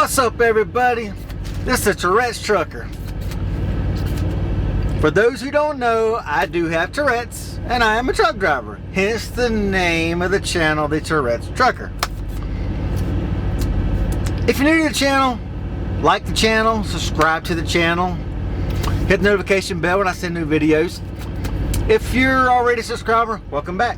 What's up, everybody? This is the Tourette's Trucker. For those who don't know, I do have Tourette's and I am a truck driver. Hence the name of the channel, the Tourette's Trucker. If you're new to the channel, like the channel, subscribe to the channel, hit the notification bell when I send new videos. If you're already a subscriber, welcome back.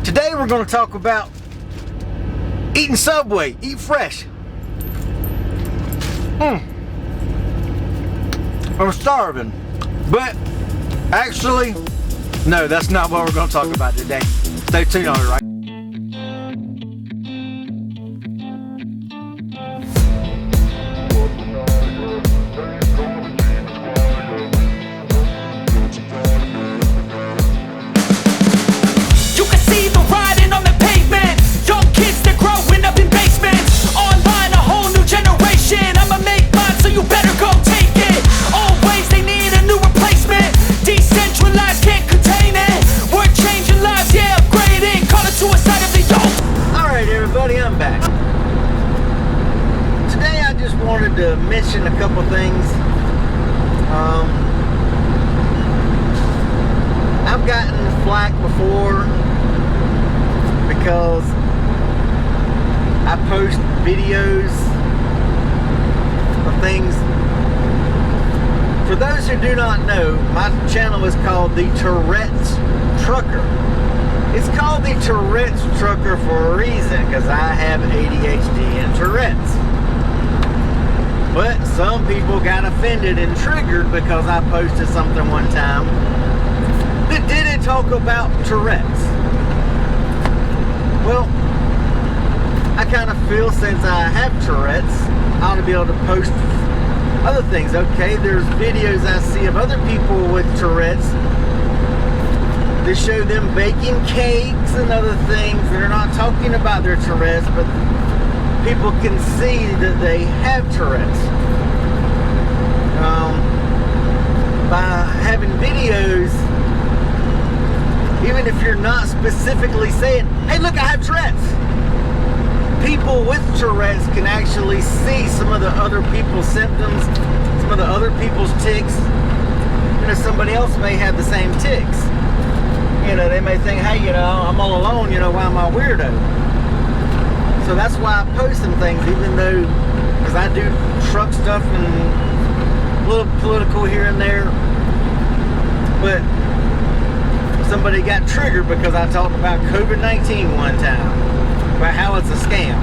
Today we're going to talk about eating Subway, eat fresh. I'm starving, but actually, no, that's not what we're going to talk about today. Stay tuned on it, right? I'm back. Today I just wanted to mention a couple things. I've gotten flack before because I post videos of things. For those who do not know, my channel is called the Tourette's Trucker. It's called the Tourette's Trucker for a reason, because I have ADHD and Tourette's. But some people got offended and triggered because I posted something one time that didn't talk about Tourette's. Well, I kind of feel since I have Tourette's, I ought to be able to post other things. Okay, there's videos I see of other people with Tourette's to show them baking cakes and other things. They're not talking about their Tourette's, but people can see that they have Tourette's. By having videos, even if you're not specifically saying, hey look, I have Tourette's, people with Tourette's can actually see some of the other people's symptoms, some of the other people's tics. You know, somebody else may have the same tics. You know, they may think, hey, you know, I'm all alone, you know, why am I a weirdo? So that's why I post some things, even though, because I do truck stuff and a little political here and there. But somebody got triggered because I talked about COVID-19 one time, about how it's a scam.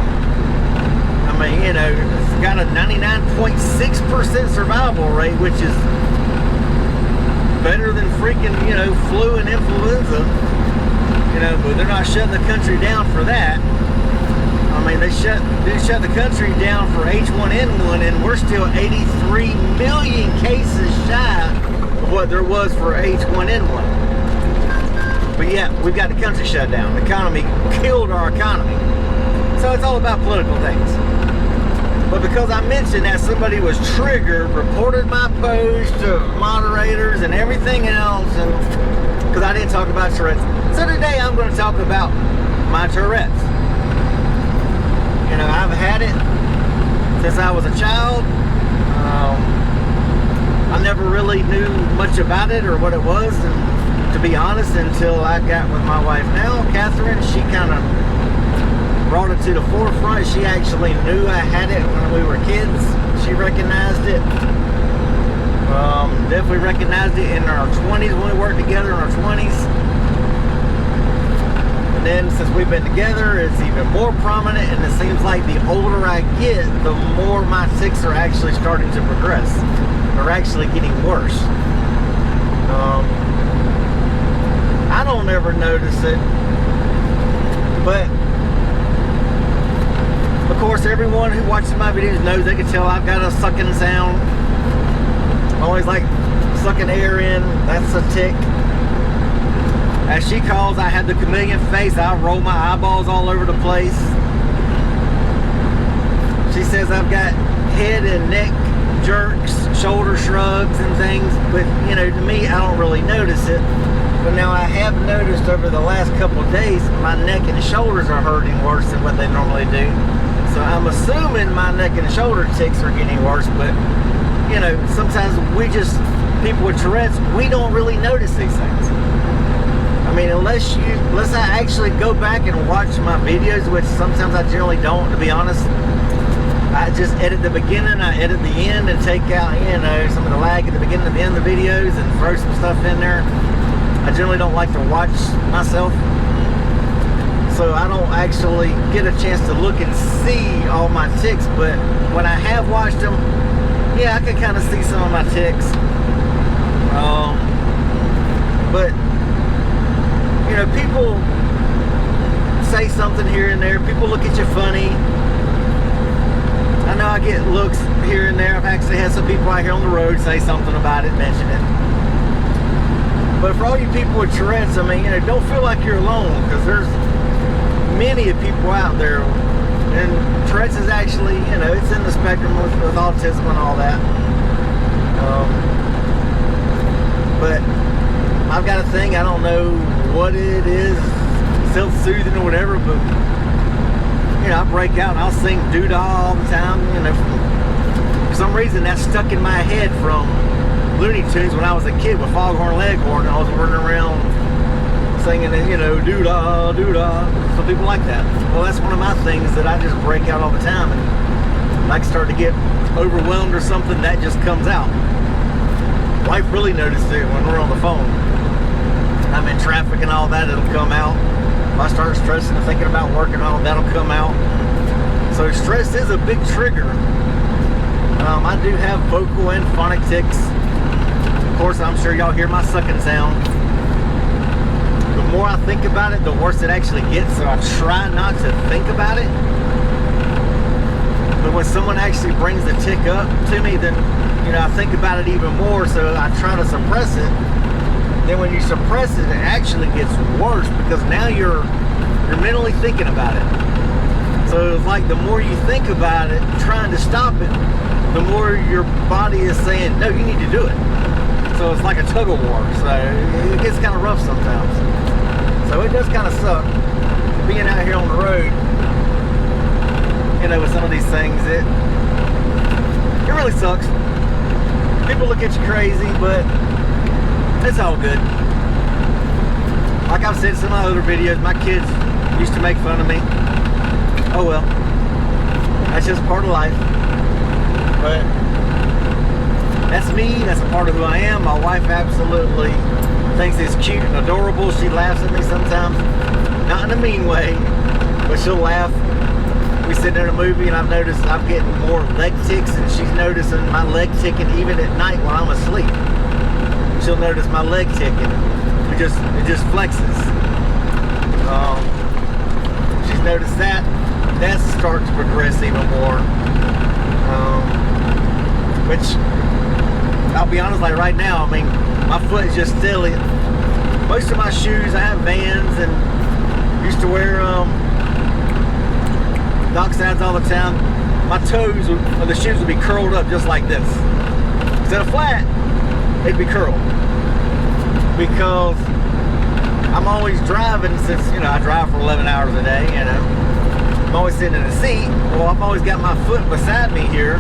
I mean, you know, it's got a 99.6% survival rate, which is better than freaking, you know, flu and influenza, you know, but they're not shutting the country down for that. I mean, they shut the country down for H1N1, and we're still 83 million cases shy of what there was for H1N1. But yeah, we've got the country shut down. The economy killed our economy. So it's all about political things. But because I mentioned that somebody was triggered, reported my post to moderators and everything else, and because I didn't talk about Tourette's. So today I'm going to talk about my Tourette's. You know, I've had it since I was a child. I never really knew much about it or what it was, and to be honest, until I got with my wife now, Catherine. She kind of brought it to the forefront. She actually knew I had it when we were kids. She recognized it. Definitely recognized it in our 20s when we worked together in our 20s. And then since we've been together, it's even more prominent, and it seems like the older I get, the more my tics are actually starting to progress. They're actually getting worse. I don't ever notice it, but of course, everyone who watches my videos knows they can tell I've got a sucking sound. I always like sucking air in. That's a tic. As she calls, I have the chameleon face. I roll my eyeballs all over the place. She says I've got head and neck jerks, shoulder shrugs and things. But, you know, to me, I don't really notice it. But now I have noticed over the last couple of days, my neck and shoulders are hurting worse than what they normally do. So I'm assuming my neck and shoulder tics are getting worse, but you know, sometimes people with Tourette's, we don't really notice these things. I mean, unless I actually go back and watch my videos, which sometimes I generally don't, to be honest. I just edit the beginning, I edit the end, and take out, you know, some of the lag at the beginning and the end of the videos and throw some stuff in there. I generally don't like to watch myself, so I don't actually get a chance to look and see all my tics, but when I have watched them, yeah, I can kind of see some of my tics. But, you know, people say something here and there, people look at you funny. I know I get looks here and there. I've actually had some people out here on the road say something about it, mention it. But for all you people with Tourette's, I mean, you know, don't feel like you're alone, because there's many of people out there. And Tourette's is actually, you know, it's in the spectrum with autism and all that. But I've got a thing, I don't know what it is, self-soothing or whatever, but you know, I break out and I'll sing doodah all the time. You know, for some reason that's stuck in my head from Looney Tunes when I was a kid with Foghorn Leghorn. I was running around singing, you know, doodah, doodah. Some people like that. Well, that's one of my things that I just break out all the time, and when I start to get overwhelmed or something, that just comes out. Wife really noticed it when we're on the phone. I'm in traffic and all that, it'll come out. If I start stressing and thinking about work and all, that'll come out. So stress is a big trigger. I do have vocal and phonic tics. Of course, I'm sure y'all hear my sucking sound. The more I think about it, the worse it actually gets, so I try not to think about it. But when someone actually brings the tic up to me, then, you know, I think about it even more, so I try to suppress it. Then when you suppress it, it actually gets worse, because now you're mentally thinking about it. So it's like the more you think about it, trying to stop it, the more your body is saying, no, you need to do it. So it's like a tug of war. So it gets kind of rough sometimes. So it does kind of suck being out here on the road, you know, with some of these things. It really sucks. People look at you crazy, but it's all good. Like I've said in some of my other videos, my kids used to make fun of me. Oh well, that's just part of life. But that's me, that's a part of who I am. My wife absolutely thinks it's cute and adorable. She laughs at me sometimes, not in a mean way, but she'll laugh. We sit in a movie and I've noticed I'm getting more leg tics, and she's noticing my leg ticking even at night when I'm asleep. She'll notice my leg ticking. It just flexes. She's noticed that. That's starting to progress even more. Which, I'll be honest, like right now, I mean, my foot is just steady. Most of my shoes, I have Vans and used to wear Docksides all the time. My toes of the shoes would be curled up just like this. Instead of flat, they'd be curled. Because I'm always driving, since, you know, I drive for 11 hours a day, you know. I'm always sitting in a seat. Well, I've always got my foot beside me here.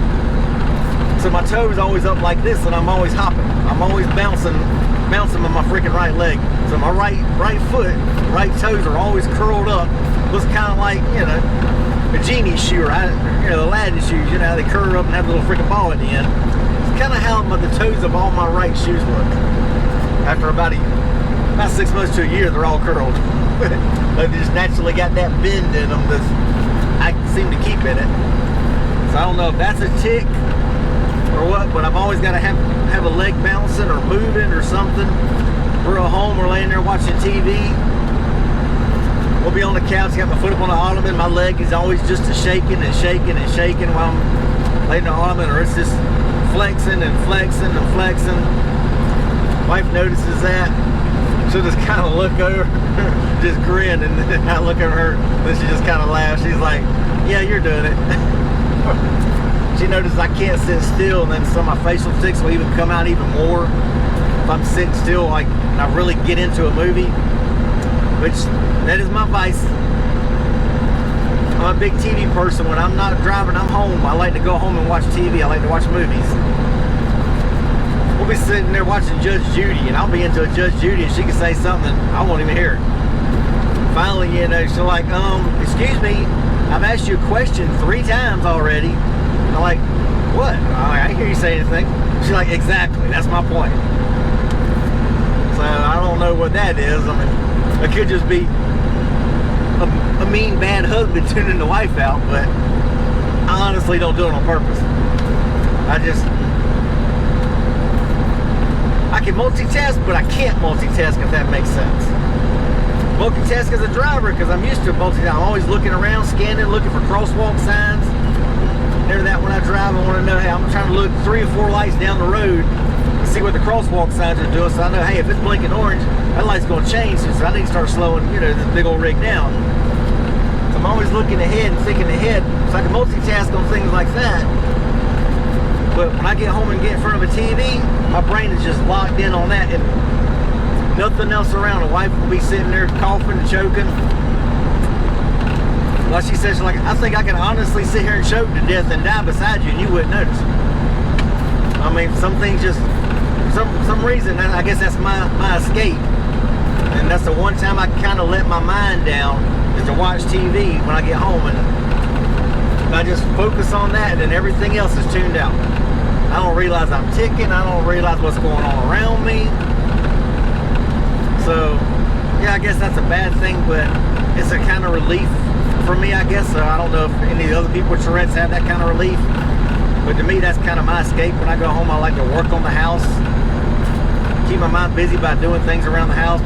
So my toes always up like this, and I'm always hopping. I'm always bouncing on my freaking right leg. So my right foot, right toes are always curled up. Looks kind of like, you know, a genie shoe, or, you know, the Aladdin shoes. You know how they curl up and have a little freaking ball at the end. It's kind of how the toes of all my right shoes look. After about 6 months to a year, they're all curled. They just naturally got that bend in them that I seem to keep in it. So I don't know if that's a tic or what, but I've always got to have a leg bouncing or moving or something. We're at home, we're laying there watching TV. We'll be on the couch, got my foot up on the ottoman, my leg is always just shaking and shaking and shaking while I'm laying on the ottoman, or it's just flexing and flexing and flexing. Wife notices that. She'll just kind of look over, just grin, and then I look at her, then she just kind of laughs. She's like, yeah, you're doing it. She notices I can't sit still, and then some of my facial tics will even come out even more if I'm sitting still, like, and I really get into a movie, which that is my vice. I'm a big TV person. When I'm not driving, I'm home. I like to go home and watch TV. I like to watch movies. We'll be sitting there watching Judge Judy, and I'll be into a Judge Judy, and she can say something, I won't even hear it. Finally, you know, she's like, excuse me, I've asked you a question 3 times already. I'm like, what? I didn't hear you say anything. She's like, exactly, that's my point. So I don't know what that is. I mean, it could just be a mean, bad husband tuning the wife out, but I honestly don't do it on purpose. I can multitask, but I can't multitask, if that makes sense. Multitask as a driver, because I'm used to multitasking. I'm always looking around, scanning, looking for crosswalk signs. Never that when I drive, I want to know, hey, I'm trying to look 3 or 4 lights down the road and see what the crosswalk signs are doing, so I know, hey, if it's blinking orange, that light's going to change, so I need to start slowing, you know, this big old rig down. So I'm always looking ahead and thinking ahead, so I can multitask on things like that. But when I get home and get in front of a TV, my brain is just locked in on that, and nothing else around. The wife will be sitting there coughing and choking. Like she says, like, I think I can honestly sit here and choke to death and die beside you and you wouldn't notice. I mean, some things just, some reason, I guess that's my escape. And that's the one time I kind of let my mind down, is to watch TV when I get home, and I just focus on that, and everything else is tuned out. I don't realize I'm ticking, I don't realize what's going on around me. So, yeah, I guess that's a bad thing, but it's a kind of relief for me, I guess. So I don't know if any of the other people with Tourette's have that kind of relief, but to me, that's kind of my escape. When I go home, I like to work on the house, keep my mind busy by doing things around the house.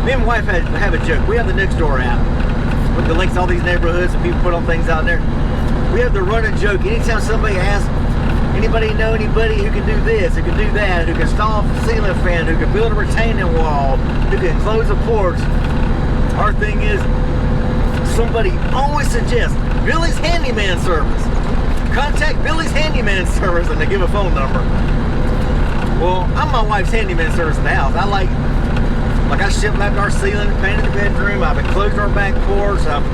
Me and my wife have a joke. We have the Nextdoor app with the links to all these neighborhoods, and people put on things out there. We have the running joke. Anytime somebody asks, anybody know anybody who can do this, who can do that, who can install a ceiling fan, who can build a retaining wall, who can close a porch, our thing is, somebody always suggests Billy's Handyman Service. Contact Billy's Handyman Service, and they give a phone number. Well, I'm my wife's handyman service in the house. I shiplapped our ceiling, painted the bedroom, I've enclosed our back porch, I've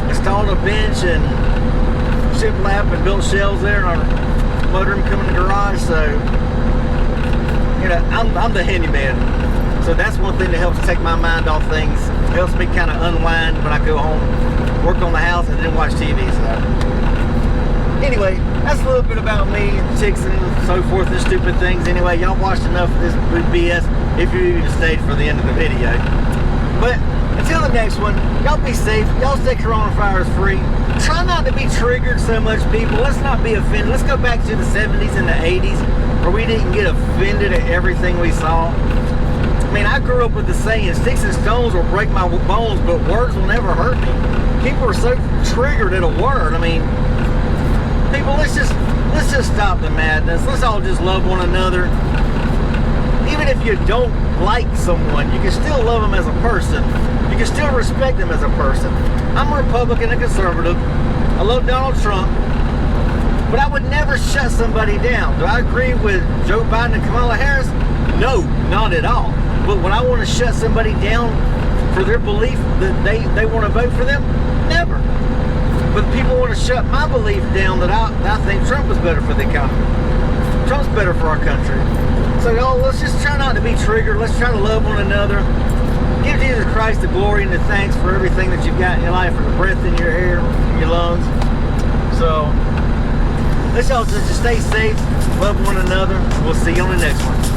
installed a bench and shiplap and built shelves there in our mudroom coming in the garage. So, you know, I'm the handyman. So that's one thing that helps take my mind off things. It helps me kind of unwind when I go home, work on the house, and then watch TV. So, anyway, that's a little bit about me and chicks and so forth and stupid things. Anyway, y'all watched enough of this BS if you even stayed for the end of the video. But until the next one, y'all be safe. Y'all stay coronavirus free. Try not to be triggered so much, people. Let's not be offended. Let's go back to the 70s and the 80s where we didn't get offended at everything we saw. I mean, I grew up with the saying, sticks and stones will break my bones, but words will never hurt me. People are so triggered at a word. I mean, people, let's just stop the madness. Let's all just love one another. Even if you don't like someone, you can still love them as a person. You can still respect them as a person. I'm a Republican and conservative. I love Donald Trump, but I would never shut somebody down. Do I agree with Joe Biden and Kamala Harris? No, not at all. But when I want to shut somebody down for their belief that they want to vote for them, never. But people want to shut my belief down that I think Trump is better for the economy. Trump's better for our country. So y'all, let's just try not to be triggered. Let's try to love one another. Give Jesus Christ the glory and the thanks for everything that you've got in your life, for the breath in your air, in your lungs. So let's y'all just stay safe, love one another. We'll see you on the next one.